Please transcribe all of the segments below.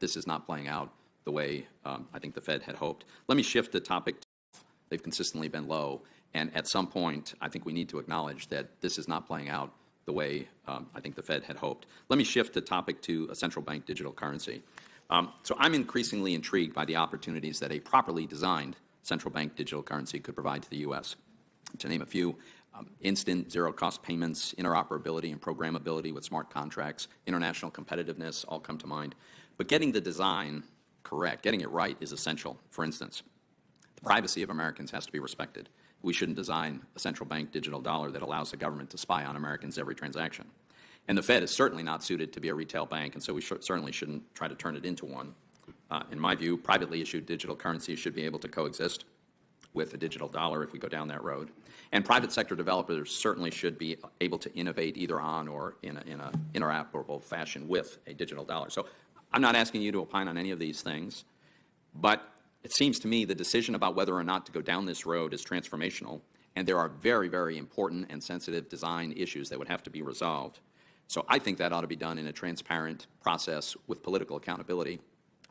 this is not playing out the way I think the Fed had hoped. Let me shift the topic to they've consistently been low, and at some point, I think we need to acknowledge that this is not playing out the way I think the Fed had hoped. Let me shift the topic to a central bank digital currency. So I'm increasingly intrigued by the opportunities that a properly designed central bank digital currency could provide to the U.S. To name a few, instant zero-cost payments, interoperability and programmability with smart contracts, international competitiveness all come to mind. But getting the design correct, getting it right, is essential. For instance, the privacy of Americans has to be respected. We shouldn't design a central bank digital dollar that allows the government to spy on Americans every transaction. And the Fed is certainly not suited to be a retail bank, and so we certainly shouldn't try to turn it into one. In my view, privately issued digital currencies should be able to coexist with a digital dollar if we go down that road. And private sector developers certainly should be able to innovate either on or in an interoperable fashion with a digital dollar. So I'm not asking you to opine on any of these things, but it seems to me the decision about whether or not to go down this road is transformational, and there are very, very important and sensitive design issues that would have to be resolved. So I think that ought to be done in a transparent process with political accountability,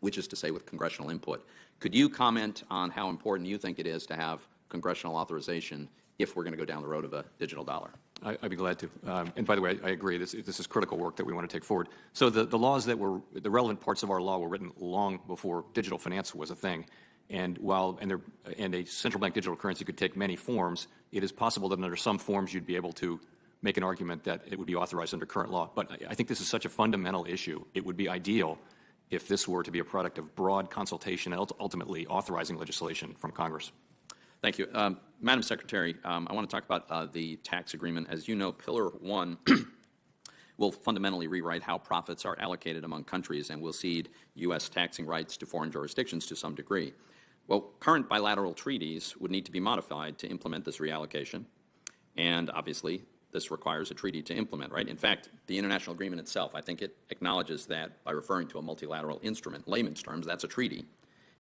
which is to say with congressional input. Could you comment on how important you think it is to have congressional authorization if we're going to go down the road of a digital dollar? I'd be glad to. And by the way, I agree. This is critical work that we want to take forward. So the laws that were the relevant parts of our law were written long before digital finance was a thing. And and a central bank digital currency could take many forms, it is possible that under some forms you'd be able to make an argument that it would be authorized under current law. But I think this is such a fundamental issue. It would be ideal if this were to be a product of broad consultation and ultimately authorizing legislation from Congress. Thank you. Madam Secretary, I want to talk about the tax agreement. As you know, Pillar 1 will fundamentally rewrite how profits are allocated among countries and will cede U.S. taxing rights to foreign jurisdictions to some degree. Well, current bilateral treaties would need to be modified to implement this reallocation, and obviously this requires a treaty to implement, right? In fact, the international agreement itself, I think it acknowledges that by referring to a multilateral instrument, layman's terms, that's a treaty.